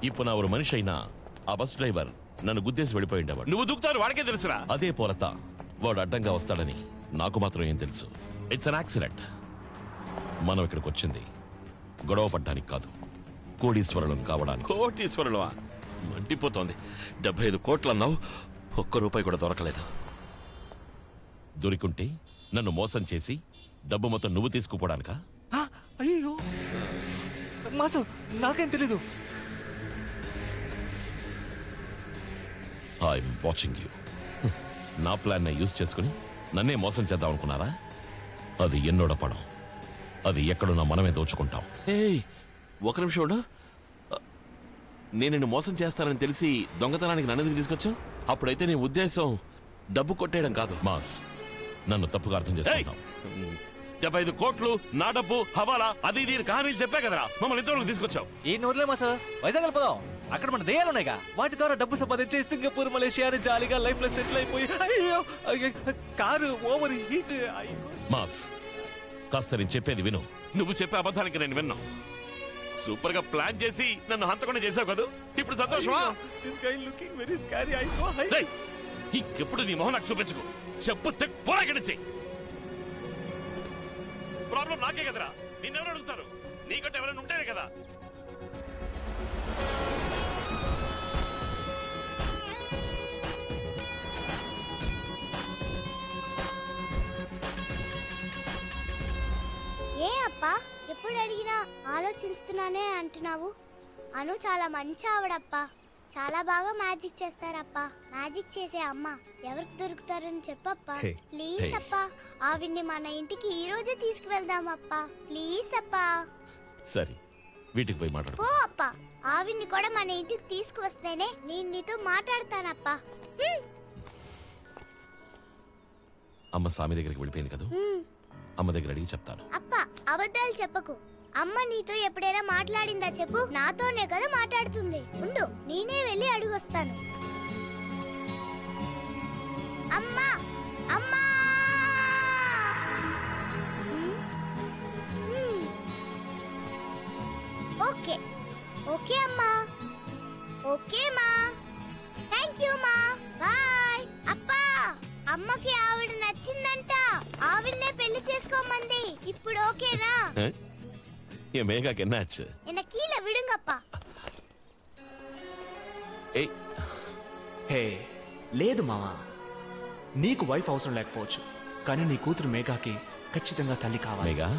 ఇప్పుడు నా ఒక మనిషి అయినా ఆ బస్ డ్రైవర్ నన్ను గుద్దేసి వెళ్ళిపోయి ఉండేవాడు. నువ్వు దుక్కుతాను వాడికే తెలుసురా. అదే పోలత వాడు అడ్డంగా వస్తాడని నాకు మాత్రం ఏం తెలుసు. It's an accident. మనం ఇక్కడికి వచ్చింది గొడవ పడ్డానికి కాదు, కోటీశ్వరులను కావడానికి. కోటీశ్వరులు మండిపోతోంది. 75 కోట్లు అన్నావు, ఒక్క రూపాయి కూడా దొరకలేదు. దొరికుంటే నన్ను మోసం చేసి డబ్బు మొత్తం నువ్వు తీసుకుపోవడానికా? అయ్యో మాసు, నాకేం తెలీదు. I'm watching you. నా ప్లాన్ యూజ్ చేసుకుని నన్నే మోసం చేద్దాం అనుకున్నారా? అది ఎన్నోడ పడం. అది ఎక్కడున్నా మనమే దోచుకుంటాం. ఏయ్, ఒక నిమిషం ఉండు. నేను నిన్ను మోసం చేస్తానని తెలిసి దొంగతనానికి నన్నెందుకు తీసుకొచ్చావు? అప్పుడైతే నీ ఉద్దేశం డబ్బు కొట్టేయడం కాదు. మాస్, నన్ను తప్పుగా అర్థం చేసుకుంటాం. 75 కోట్లు నా డబ్బు, హవాలా, అది దీని కహానీలు చెప్పే కదరా మమ్మల్ని ఇంతవరకు తీసుకొచ్చావు. ఈ నూరులే మాసు, వైజాగ్ వెళ్ళిపోదాం. అక్కడ మన దయ్యాలు ఉన్నాయిగా, వాటి ద్వారా డబ్బు సంపాదించి సింగపూర్, మలేషియా అని జాలీగా లైఫ్ లో సెటిల్ అయిపోయి. అయ్యో కారు ఓవర్ హీట్. మాస్, కాస్త నేను చెప్పేది విను. నువ్వు చెప్పే అబద్ధానికి నేను విన్నా. సూపర్ గా ప్లాన్ చేసి నన్ను హంతకుండా చేసావు కదా, ఇప్పుడు సంతోషమా? ఇంకెప్పుడు నీ మొహం నాకు చూపించుకో. చెప్పు పోరాకిడిచి. ప్రాబ్లం నాకే కదరా, నిన్నెవరు అడుగుతారు? నీకంటే ఎవరైనా ఉంటేనే కదా. ఏ అప్పా, ఎప్పుడు అడిగినా ఆలోచిస్తున్నానే అంటున్నావు? అను చాలా మంచి ఆవిడప్పా. చాలా బాగా మ్యాజిక్ చేస్తారప్పా. మ్యాజిక్ చేసే అమ్మ ఎవరికి దొరుకుతారని చెప్పప్పా. ప్లీజ్ అప్పా, ఆవిడ్ని మన ఇంటికి ఈ రోజే తీసుకువెళ్దామప్పా. ప్లీజ్ అప్పా. సరే, వీటికి పోయి మాట్లాడు. పో అప్పా, ఆవిడ్ని కూడా మన ఇంటికి తీసుకువస్తేనే నేను నీతో మాట్లాడతానప్పా. అమ్మ సామి దగ్గరికి వెళ్ళిపోయింది కదా, అమ్మ దగ్గర అడిగి చెప్తాను. అప్పా, అబద్ధాలు చెప్పకు. అమ్మ నీతో ఎప్పుడైనా మాట్లాడిందా చెప్పు. నాతోనే కదా మాట్లాడుతుంది. ఉండు, నేనే వెళ్ళి అడుగొస్తాను. అమ్మా, అమ్మా. ఓకే ఓకే అమ్మా. ఓకే మా, థ్యాంక్ యూ మా, బాయ్. అప్పా, అమ్మకి ఆవిడ నచ్చిందంట. ఆవిడనే పెళ్లి చేసుకోమంది. ఇప్పుడు ఓకేనా? ఏ మేఘాకి ఎన్నాச்சு? என்ன கீழ விடுங்கப்பா. ఏయ్, హే లేదు మావా, నీకు వైఫ్ అవసరం లేకపోవచ్చు, కానీ నీ కూతురు మేఘాకి ఖచ్చితంగా తల్లి కావాలి. మేఘా,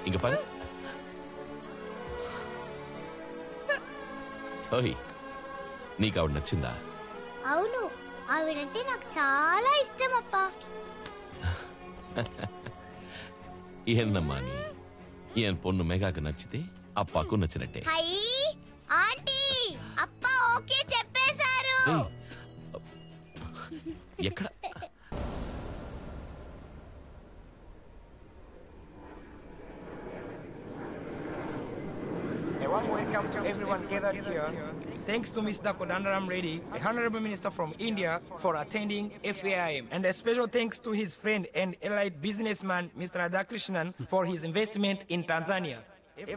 ఇంక పని. ఓయ్, నీకు ఆవిడ నచ్చిందా? అవును, ఆవిడంటే నాకు చాలా ఇష్టం అప్పా. ఏన్నమ్మా నీ ఏం పొన్ను మేఘాకు నచ్చితే అప్పాకు నచ్చినట్టే. హై ఆంటీ, అప్పా ఓకే చెప్పేశారు. ఎక్కడ? Welcome to everyone gathered here. Thanks to Mr. Kodandaram Reddy, the Honorable Minister from India, for attending FAIM. And a special thanks to his friend and allied businessman, Mr. Radhakrishnan, for his investment in Tanzania.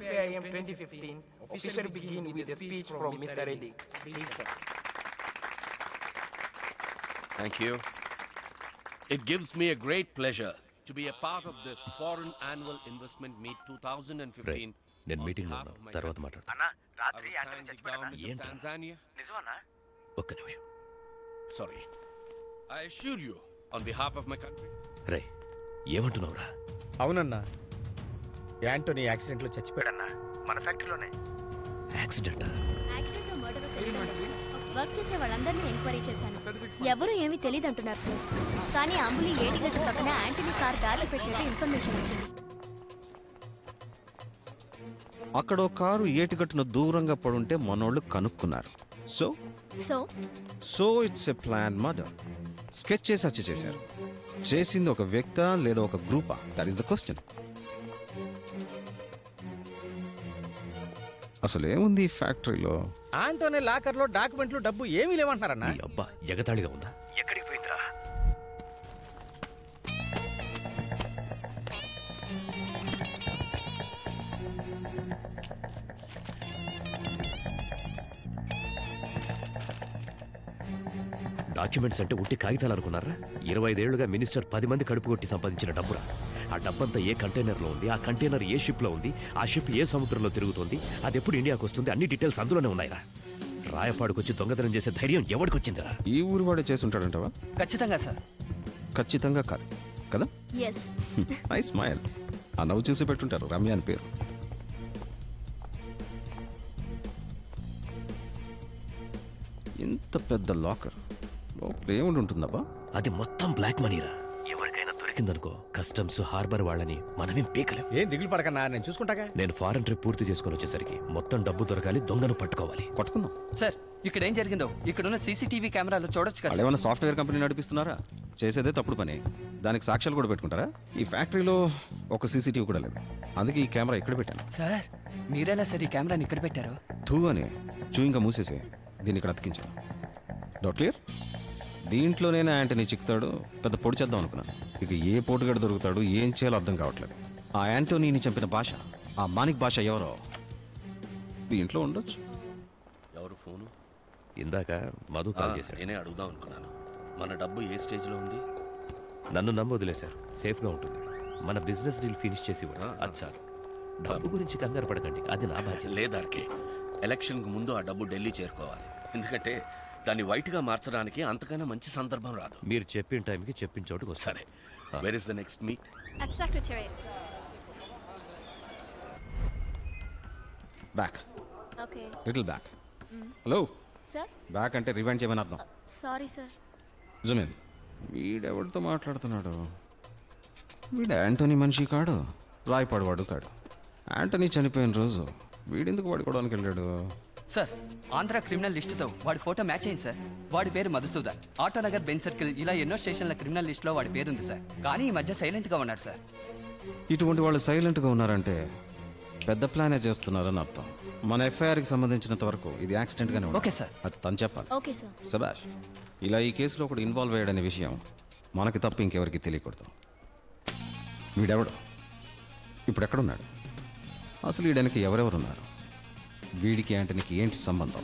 FAIM 2015 officially begin with a speech from Mr. Reddy. Please, sir. Thank you. It gives me a great pleasure to be a part of this Foreign Annual Investment Meet 2015. నేను meeting లో ఉన్నా, తర్వాత మాట్లాడు. ఒక్క నిమిషం. Sorry. I assure you on behalf of my country. రే, ఏమంటున్నావురా? అవునన్నా, Anthony accident లో చచ్చిపోయాడన్నా, మన ఫ్యాక్టరీలోనే. యాక్సిడెంటా? వర్క్ చేసే వాళ్ళందరినీ ఎంక్వైరీ చేశాను. ఎవరు ఏమీ తెలియదు అంటున్నారు సార్. కానీ అంబులి ఏటిగట్టు పక్కన యాంటనీ కార్ దాచిపెట్టినట్టు ఇన్ఫర్మేషన్ వచ్చింది. అక్కడో కారు ఏటిగట్టున దూరంగా పడుంటే మనోళ్ళు కనుక్కున్నారు. So so so it's a plan murder. Sketch చేసి హత్య చేశారు. చేసింది ఒక వ్యక్తా లేదా ఒక గ్రూపా? That is the question. అసలు ఏముంది ఈ ఫ్యాక్టరీలో? ఆంటోనీ లాకర్ లో డాక్యుమెంట్లు, డబ్బు ఏమీ లేవంటున్నారన్నా. అబ్బా, ఎగతాళిగా ఉందా? ఎక్కడికి పోయిందిరా? డాక్యుమెంట్స్ అంటే ఉట్టి కాగితాలు అనుకున్నారా? 25 ఏళ్లుగా మినిస్టర్ 10 మంది కడుపు కొట్టి సంపాదించిన డబ్బురా. ఆ డబ్బంతా ఏ కంటైనర్లో ఉంది, ఆ కంటైనర్ ఏ షిప్లో ఉంది, ఆ షిప్ ఏ సముద్రంలో తిరుగుతుంది, అది ఎప్పుడు ఇండియాకు వస్తుంది, అన్ని డీటెయిల్స్ అందులోనే ఉన్నాయిరా. రాయపాడుకొచ్చి దొంగతనం చేసే ధైర్యం ఎవడికొచ్చిందిరా? ఈ ఊరు వాడే చేసి ఉంటాడంటావా? ఖచ్చితంగా సార్. ఖచ్చితంగా కాదు కదా? ఎస్. Nice smile. ఆ నవ్వు చూసి పెట్టుంటారు రమ్య అని పేరు. ఇంత పెద్ద లాకర్ లోపల ఏముండి ఉంటుందబ్బా? అది మొత్తం బ్లాక్ మనీరా. ఎవరికైనా దొరికిందనుకో కస్టమ్స్ హార్బర్ వాళ్ళని మనమేం పీకలేం. ఏం దిగులు పడకన్నా, నేను చూసుకుంటాగా. నేను ఫారెన్ ట్రిప్ పూర్తి చేసుకొని వచ్చేసరికి మొత్తం డబ్బు దొరకాలి, దొంగను పట్టుకోవాలి. పట్టుకుందాం సార్. ఇక్కడ ఏం జరిగిందో ఇక్కడున్న సీసీటీవీ కెమెరాలో చూడొచ్చు కదా. ఏమైనా సాఫ్ట్వేర్ కంపెనీ నడిపిస్తున్నారా? చేసేదే తప్పుడు పని, దానికి సాక్ష్యాలు కూడా పెట్టుకుంటారా? ఈ ఫ్యాక్టరీలో ఒక సీసీటీవీ కూడా లేదు, అందుకే ఈ కెమెరా ఇక్కడ పెట్టాను. సార్ మీరెలా సార్ ఈ కెమెరాని ఇక్కడ పెట్టారు? థూ అని చూయింగా మూసేసి దీన్ని ఇక్కడ అతికించాను. Doubt clear? దీంట్లోనే యాంటనీ చిక్కుతాడు, పెద్ద పొడి చేద్దాం అనుకున్నాను. ఇక ఏ పోటుగాడు దొరుకుతాడు, ఏం చేయాలో అర్థం కావట్లేదు. ఆ యాంటోనీని చంపిన భాష, ఆ మానిక్ భాష ఎవరో దీంట్లో ఉండొచ్చు. ఎవరు ఫోను? ఇందాక మధు కాల్ చేశాడు. నేనే అడుగుదాం అనుకున్నాను. మన డబ్బు ఏ స్టేజ్లో ఉంది? నన్ను నమ్మొదిలేశారు, సేఫ్గా ఉంటుంది. మన బిజినెస్ డీల్ ఫినిష్ చేసి అది చాలు. డబ్బు గురించి కంగారు పడకండి, అది నా బాధ్యత. లేదార్కే, ఎలక్షన్కు ముందు ఆ డబ్బు ఢిల్లీ చేరుకోవాలి. ఎందుకంటే దాన్ని వైట్గా మార్చడానికి అంతకన్నా మంచి సందర్భం రాదు. మీరు చెప్పిన టైంకి చెప్పిన చోటుకు సరే. Where is the next meet? At secretariat. Back. Okay. Little back. Hello sir. Back అంటే రివైండ్ చేయమని అర్థం. Sorry sir. జుమిన్, వీడెవరితో మాట్లాడుతున్నాడు? వీడు యాంటోనీ మనిషి కాడు, రాయపాడువాడు కాడు. యాంటనీ చనిపోయిన రోజు వీడెందుకు వాడుకోవడానికి వెళ్ళాడు? సార్ ఆంధ్ర క్రిమినల్ లిస్టుతో వాడి ఫోటో మ్యాచ్ అయింది సార్. వాడి పేరు మధుసూదన్. ఆటోనగర్ బెంచ్ సర్కిల్ ఇలా ఎన్నో స్టేషన్ల క్రిమినల్ లిస్టులో వాడి పేరుంది సార్. కానీ ఈ మధ్య సైలెంట్గా ఉన్నాడు సార్. ఇటువంటి వాళ్ళు సైలెంట్గా ఉన్నారంటే పెద్ద ప్లానే చేస్తున్నారని అర్థం. మన ఎఫ్ఐఆర్కి సంబంధించినంత వరకు ఇది యాక్సిడెంట్గానే ఉంది. Okay sir. అది తను చెప్పాలి. Okay sir. సబాష్. ఇలా ఈ కేసులో ఒకటి ఇన్వాల్వ్ అయ్యాడనే విషయం మనకి తప్ప ఇంకెవరికి తెలియకూడదు. వీడెవడు? ఇప్పుడు ఎక్కడున్నాడు? అసలు వీడానికి ఎవరెవరున్నారు? వీడికి యాంటనీకి ఏంటి సంబంధం?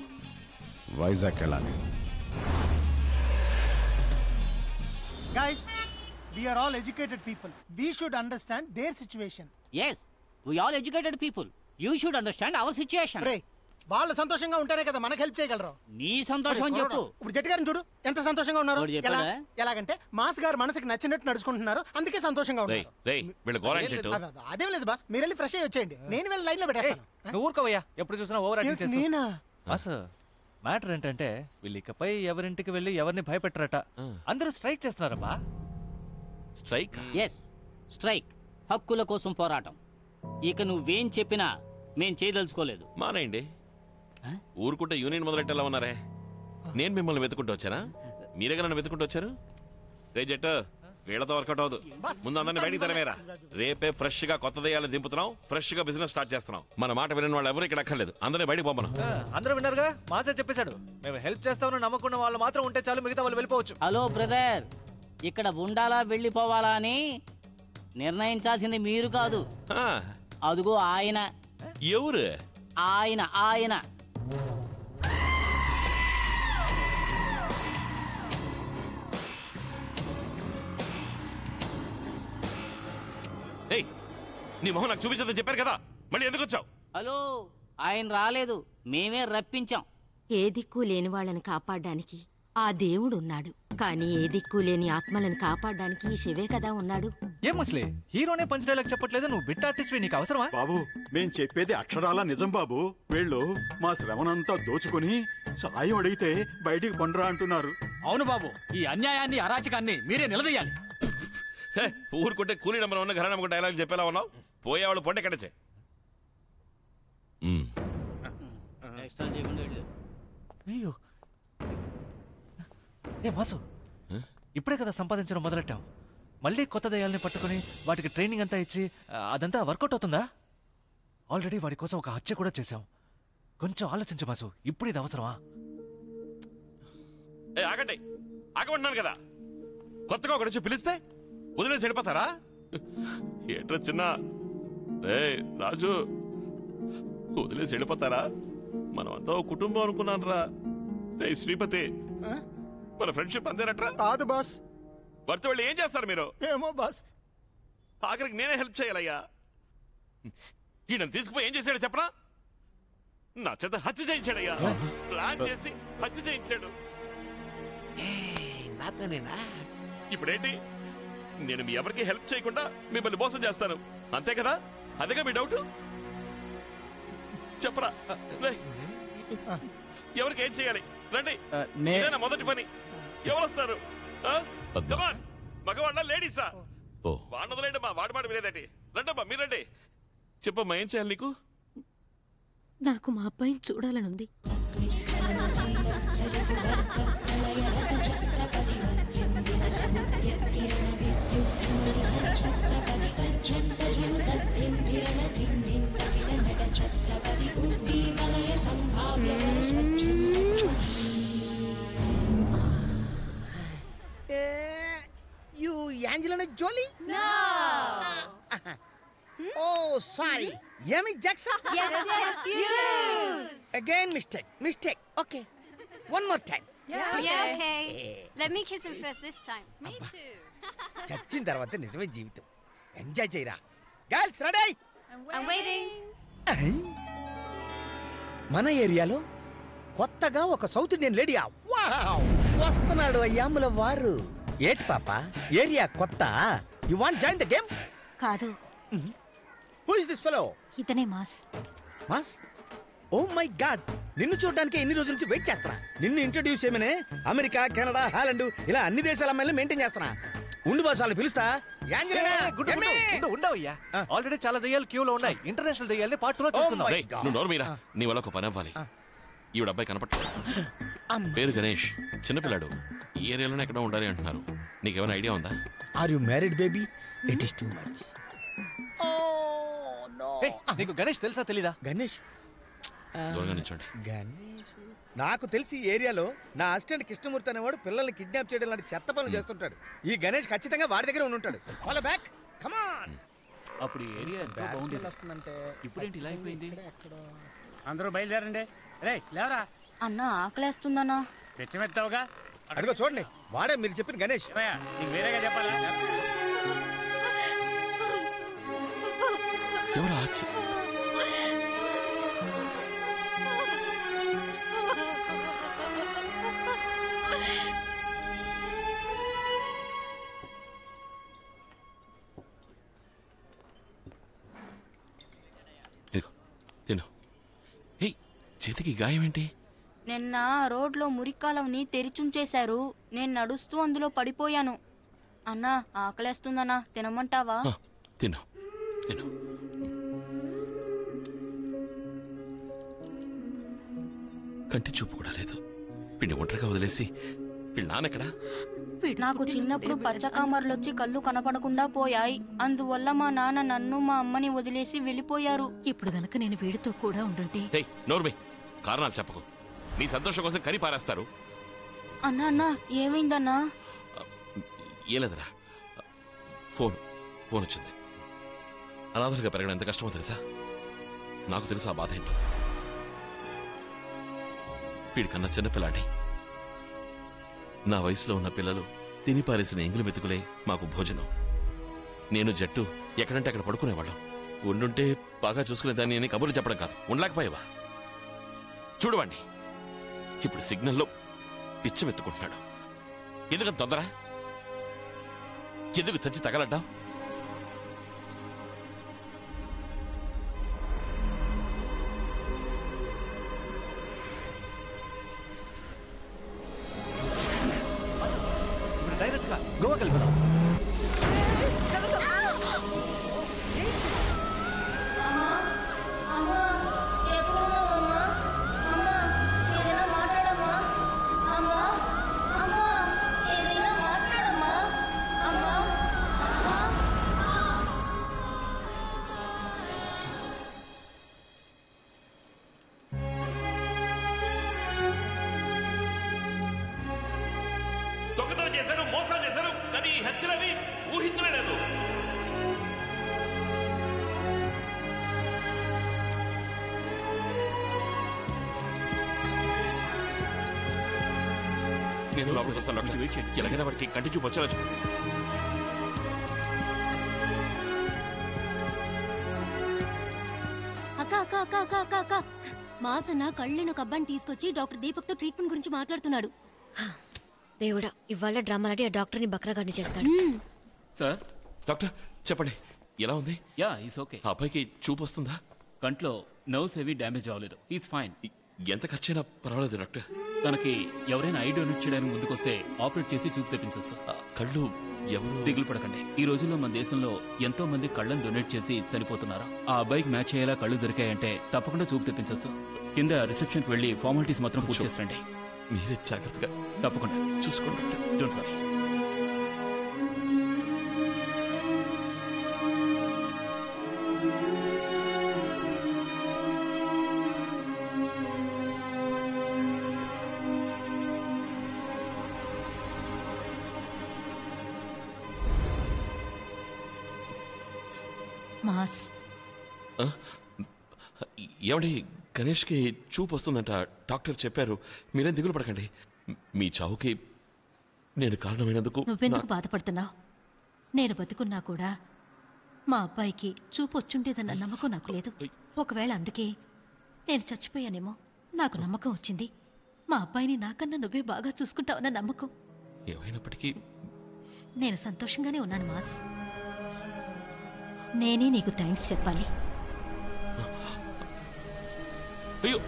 వైజాగ్ వెళ్ళాలి. Guys, we are all educated people. We should understand their situation. Yes, we all educated people. You should understand our situation. Ray, వాళ్ళు సంతోషంగా ఉంటేనే కదా మనకు హెల్ప్ చేయగలరు. నీ సంతోషం అని చెప్పు. ఇప్పుడు జట్టి గారిని చూడు, ఎంత సంతోషంగా ఉన్నారు. ఎలాగంటే మాస్ గారు మనసుకి నచ్చినట్టు నడుచుకుంటున్నారు, అందుకే సంతోషంగా ఉన్నారు. అదేం లేదు బాస్, మీరు వెళ్ళి ఫ్రెష్ అయ్యి వచ్చేయండి, నేను వెళ్ళి లైన్ లో పెట్టేస్తాను. నువ్వు ఊరుకోవయ్యా, ఎప్పుడు చూసినా ఓవర్ యాక్టింగ్ చేస్తూ. నేనా బాస్? మ్యాటర్ ఏంటంటే వీళ్ళు ఇకపై ఎవరింటికి వెళ్ళి ఎవరిని భయపెట్టరట. అందరూ స్ట్రైక్ చేస్తున్నారబ్బా. స్ట్రైక్? Yes, strike. హక్కుల కోసం పోరాటం. ఇక నువ్వేం చెప్పినా మేం చేయదలుచుకోలేదు. మానేయండి. ఊరుకుంటే యూనియన్ మొదలెట్టేలా ఉన్నారే. నేను మిమ్మల్ని వెతుకుంటూ వచ్చానా? మీరే నన్ను వెతుకుంటూ వచ్చారు. రే జట్టు, వీళ్ళతో వర్కౌట్ అవ్వదు. ముందు అందరిని బయటికి తరమేరా. రేపే ఫ్రెష్ గా కొత్త దయ్యాలను దింపుతున్నాం, ఫ్రెష్ గా బిజినెస్ స్టార్ట్ చేస్తున్నాం. మన మాట వినని వాళ్ళు ఎవరు ఇక్కడ అక్కర్లేదు, అందరినీ బయటికి పంపను. అందరూ విన్నారుగా, మాసే చెప్పేశాడు. మేము హెల్ప్ చేస్తామని నమ్మకున్న వాళ్ళు మాత్రం ఉంటే చాలు, మిగతా వాళ్ళు వెళ్ళిపోవచ్చు. హలో బ్రదర్, ఇక్కడ ఉండాలా వెళ్ళిపోవాలా అని నిర్ణయించాల్సింది మీరు కాదు. అదుగో ఆయన. ఎవరు ఆయన? ఆయన నీ మొహం నాకు చూపించదని చెప్పారు కదా, మళ్ళీ ఎందుకు వచ్చావు? హలో, ఆయన రాలేదు, మేమే రప్పించాం. ఏ దిక్కు లేని వాళ్ళని కాపాడడానికి ఆ దేవుడు ఉన్నాడు, కానీ ఏ దిక్కు లేని ఆత్మలను కాపాడడానికి ఈ శివే కదా ఉన్నాడు. ఏం ముస్లి, హీరోనే పంచ్ డైలాగ్ చెప్పట్లేదు, నువ్వు బిట్ ఆర్టిస్ట్, నీకు అవసరమా? బాబు, మేం చెప్పేది అక్షరాల నిజం బాబు. వీళ్ళు మా శ్రమనంతా దోచుకుని సాయం అడిగితే బయటికి పండురా అంటున్నారు. అవును బాబు, ఈ అన్యాయాన్ని అరాచకాన్ని మీరే నిలదీయాలి. ఊరుకుంటే కూలీ నెంబర్ ఉన్న ఘరానమ్మకు డైలాగ్ చెప్పేలా ఉన్నావు. పోయేవాళ్ళు పొండే కడచే. అయ్యో, ఏ మాసు, ఇప్పుడే కదా సంపాదించడం మొదలెట్టాం, మళ్ళీ కొత్త దయ్యాల్ని పట్టుకుని వాటికి ట్రైనింగ్ అంతా ఇచ్చి అదంతా వర్కౌట్ అవుతుందా? ఆల్రెడీ వాడి కోసం ఒక హత్య కూడా చేశాం. కొంచెం ఆలోచించు మాసు, ఇప్పుడు ఇది అవసరమా? ఆగండి, ఆగమంటున్నాను కదా. కొత్తగా ఒకటి వచ్చి పిలిస్తే వదిలేసి వెళ్ళిపోతారా? ఏంట్రా చిన్న రే రాజు, వదిలేసి వెళ్ళిపోతారా? మనం అంతా కుటుంబం అనుకున్నాను రా. రే శ్రీపతి, మన ఫ్రెండ్షిప్ అంతేనట్రా? కాదు బాస్. వర్త వెళ్ళి ఏం చేస్తారు మీరు? ఏమో బాస్. ఆఖరికి నేనే హెల్ప్ చేయాలయ్యా. ఈయన తీసుకుపోయి ఏం చేశాడు చెప్పరా? నా చేత హత్య చేయించాడయ్యా. ప్లాన్ చేసి హత్య చేయించాడు. నాతోనేనా? ఇప్పుడేంటి? నేను మీ ఎవరికి హెల్ప్ చేయకుండా మిమ్మల్ని మోసం చేస్తాను అంతే కదా? అదేగా మీ డౌట్? చెప్పరా, ఎవరికి ఏం చేయాలి? రండి, ఇదేనా మొదటి పని? ఎవరు వస్తారు? మగవాళ్ళ లేడీసా? వాడిని వదిలేండమ్మా, వాడి మాట వినేదండి. రండమ్మా, మీరు రండి. చెప్పమ్మా, ఏం చేయాలి నీకు? నాకు మా అబ్బాయిని చూడాలనుంది. You Angelina Jolie? No. Oh, sorry. Yemi Jackson? Yes, you. Again mistake. Okay. One more time. Yeah, okay. Let me kiss him first this time. Me too. చచ్చిన తర్వాత నిజమే జీవితం. ఎంజాయ్ చేయరా. Girls ready? I'm waiting. మన ఏరియాలో కొత్తగా ఒక south Indian lady వస్తున్నాడు అయ్యాముల వారు. ఏటి పాప, ఏరియా కొత్త? You want join the game? కాదు. Who is this fellow? ఇతనే Mass. Mass? Oh my god, నిన్ను చూడడానికి ఎన్ని రోజుల నుంచి వెయిట్ చేస్తున్నా. నిన్ను ఇంట్రొడ్యూస్ చేయమనే అమెరికా, కెనడా, హాలండ్ ఇలా అన్ని దేశాల అమ్మాయిలు మెయింటైన్ చేస్తున్నా. ఉండు బాస్, వాళ్ళు పిలుస్తా. ఉండవయ్యా, ఆల్రెడీ చాలా దెయ్యాలు క్యూలో ఉన్నాయి. ఇంటర్నేషనల్ దెయ్యాలని పార్ట్ 2లో చూస్తున్నాం. నువ్వు నోరు మీరా, నీ వల్ల ఒక పని అవ్వాలి. ఈవిడ అబ్బాయి కనపట్లేదు. పేరు గణేష్, చిన్నపిల్లాడు. ఈ ఏరియాలోనే ఎక్కడ ఉండాలి అంటున్నారు. నీకేమైనా ఐడియా ఉందా? Are you married baby? It is too much. నీకు గణేష్ తెలుసా తెలీదా? గణేష్ దూరంగా నిల్చోండి. గణేష్ నాకు తెలిసి ఈ ఏరియాలో నా అసిస్టెంట్ కృష్ణమూర్తి అనేవాడు పిల్లల్ని కిడ్నాప్ చేయడం లాంటి చెత్త పనులు చేస్తుంటాడు. ఈ గణేష్ ఖచ్చితంగా వాడి దగ్గర ఉంటాడు. Follow back, come on. అప్పుడు ఏరియా ఎంతో బాగుండేది. వస్తుందంటే ఇప్పుడేంటి ఇలా అయిపోయింది? అందరూ బయలుదేరండి. రే లేవరా. అన్న ఆకలేస్తుందన్నా. తెచ్చిమెత్తావుగా. అదిగో చూడండి, వాడే మీరు చెప్పిన గణేష్. నీకు వేరేగా చెప్పాలా? ఎవరు ఆచి? తిను. చేతికి గాయం ఏంటి? నిన్న రోడ్లో మురికాలంని తెరిచుంచేశారు. నేను నడుస్తూ అందులో పడిపోయాను. అన్నా ఆకలేస్తుందన్నా, తినమంటావా? తిను తిను. కంటి చూపు కూడా లేదు. వీడిని ఒంటరిగా వదిలేసి వీళ్ళ నాన్నెక్కడా? నాకు చిన్నప్పుడు పచ్చకామర్లొచ్చి కళ్ళు కనపడకుండా పోయాయి. అందువల్ల మా నాన్న నన్ను మా అమ్మని వదిలేసి వెళ్ళిపోయారు. ఇప్పుడు గనక నేను వీడితో కూడా ఉండుంటే. నోర్మే, కారణాలు చెప్పకు. నీ సంతోషం కోసం కరి పారేస్తారు. అన్నా అన్నా, ఏమైందన్నా? ఏం లేదురా, ఫోన్ వచ్చింది. అనాథలుగా పెరగడం ఎంత కష్టమో తెలుసా? నాకు తెలుసా ఆ బాధ ఏంటో. వీడికన్నా చిన్నపిల్లాడి. నా వయసులో ఉన్న పిల్లలు తిని పారేసిన ఎంగులు మెతుకులే మాకు భోజనం. నేను జట్టు ఎక్కడంటే అక్కడ పడుకునేవాళ్ళం. ఉండుంటే బాగా చూసుకునేదాన్ని అని కబుర్లు చెప్పడం కాదు, ఉండలేకపోయావా? చూడవండి, ఇప్పుడు సిగ్నల్లో పిచ్చమెత్తుకుంటున్నాడు. ఎందుకంత తొందర? ఎందుకు చచ్చి తగలడ్డావు? డైరెక్ట్ గా గోవాకి వెళ్ళిపోదాం. దొంగతనం చేశాను, మోసాలు చేశాను, కానీ ఈ హత్యలవి ఊహించలేదు. నేను లోపలికి వస్తాను డాక్టర్. ఎలాగైనా వాడికి కంటి చూపు వచ్చేలా చూడు. అక్క అక్క అక్క అక్క అక్క అక్క మాసన్న కళ్ళని ఒక అబ్బాయిని తీసుకొచ్చి డాక్టర్ దీపక్ తో ట్రీట్మెంట్ గురించి మాట్లాడుతున్నాడు. దేవుడా, ఇవాళ డ్రామా నటి ఆ డాక్టర్ని బక్రాగాన్ని చేస్తాడు. సార్ డాక్టర్ చెప్పండి, ఎలా ఉంది? Yeah is okay. ఆ అబ్బాయికి చూపు వస్తుందా? కంట్లో నర్వ్స్ ఏవి డ్యామేజ్ అవ్వలేదు. Is fine. ఎంత ఖర్చైనా పర్వాలేదు డాక్టర్. తనకి ఎవరైనా ఐ డొనేట్ చేయడానికి ముందుకొస్తే ఆపరేట్ చేసి చూపు తెప్పించవచ్చు. కళ్ళు ఎవరు? దిగులు పడకండి. ఈ రోజుల్లో మన దేశంలో ఎంతో మంది కళ్ళను డొనేట్ చేసి చనిపోతున్నారు. ఆ అబ్బాయికి మ్యాచ్ అయ్యేలా కళ్ళు దొరికాయంటే తప్పకుండా చూపు తెప్పించవచ్చు. కింద రిసెప్షన్కి వెళ్ళి ఫార్మాలిటీస్ మాత్రం పూర్తి చేసండి. మీరే జాగ్రత్తగా తప్పకుండా చూసుకోండి డాక్టర్. Don't worry. మాస్ ఏమండి, గణేష్కి చూపు వస్తుందంట డాక్టర్ చెప్పారు. మీరేం దిగులు పడకండి. మీ చావుకి నేను కారణమైనందుకు నువ్వెందుకు బాధపడుతున్నావు? నేను బతుకున్నా కూడా మా అబ్బాయికి చూపు వచ్చుండేదన్న నమ్మకం నాకు లేదు. ఒకవేళ అందుకే నేను చచ్చిపోయానేమో నాకు నమ్మకం వచ్చింది. మా అబ్బాయిని నాకన్నా నువ్వే బాగా చూసుకుంటావన్న నమ్మకం. ఏమైనప్పటికీ నేను సంతోషంగానే ఉన్నాను మాస్. నేనే నీకు థ్యాంక్స్ చెప్పాలి. అయ్యో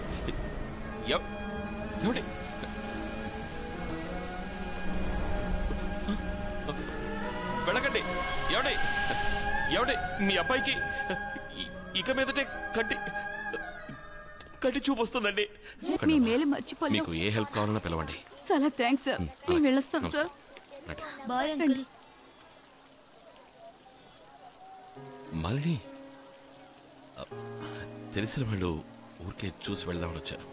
ఏమండి, వెళ్ళకండి. ఏమండి ఏమండి, మీ అబ్బాయికి ఇక మీదటే కంటి చూపు వస్తుందండి. మీ మేలు మర్చిపోలేదు. మీకు ఏ హెల్ప్ కావాలన్నా పిలవండి. చాలా థ్యాంక్స్ సార్. మేము వెళ్ళొస్తాం సార్. Bye uncle. మళ్ళీ తెలిసిన వాళ్ళు ఊరికే చూసి వెళ్దామని వచ్చాను.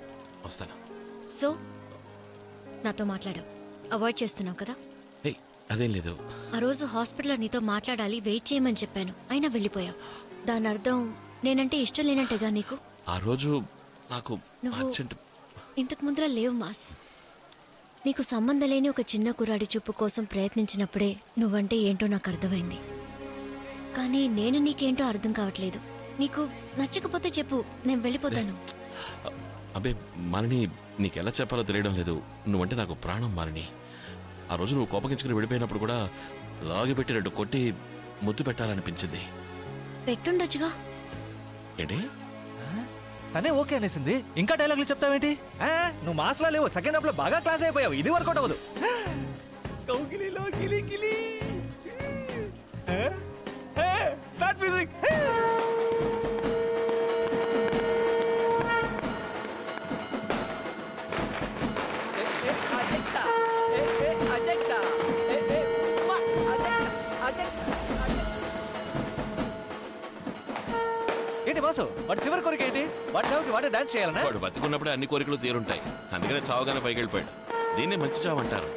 వస్తాను. సో నాతో మాట్లాడావు, అవాయిడ్ చేస్తున్నావు కదా? అదేం లేదు. ఆ రోజు హాస్పిటల్లో నీతో మాట్లాడాలి, వెయిట్ చేయమని చెప్పాను, అయినా వెళ్ళిపోయావు. దాని అర్థం నేనంటే ఇష్టం లేనంటేగా నీకు? ఆ రోజు నాకు నువ్వు ఇంతకు ముందర లేవు మాస్. నీకు సంబంధం లేని ఒక చిన్న కుర్రాడి చూపు కోసం ప్రయత్నించినప్పుడే నువ్వంటే ఏంటో నాకు అర్థమైంది. కానీ నేను నీకేంటో అర్థం కావట్లేదు. నీకు నచ్చకపోతే చెప్పు, నేను వెళ్ళిపోతాను. అబ్బే మాలిని, నీకెలా చెప్పాలో తెలియడం లేదు. నువ్వంటే నాకు ప్రాణం మాలిని. ఆ రోజు నువ్వు కోపగించుకుని వెళ్ళిపోయినప్పుడు కూడా లాగి పెట్టి 2 కొట్టి ముద్దు పెట్టాలనిపించింది. పెట్టుండొచ్చుగా. ఏంటి? తనే ఓకే అనేసింది, ఇంకా డైలాగులు చెప్తావేంటి? నువ్వు మాస్లా లేవు, సెకండ్ హాఫ్ లో బాగా క్లాస్ అయిపోయావు. ఇది వర్కౌట్ అవ్వదు. కౌగిలిలో గిలి గిలి. Start music. ఏంటి బాసు, వాడి చివరి కోరిక ఏంటి? వాడి చావుకి వాడే డాన్స్ చేయాలన్నా? వాడు బతికున్నప్పుడే అన్ని కోరికలు తీరుంటాయి. అందుకనే చావుగానే పైకి వెళ్ళిపోయాడు. దీన్నే మంచి చావు అంటారు.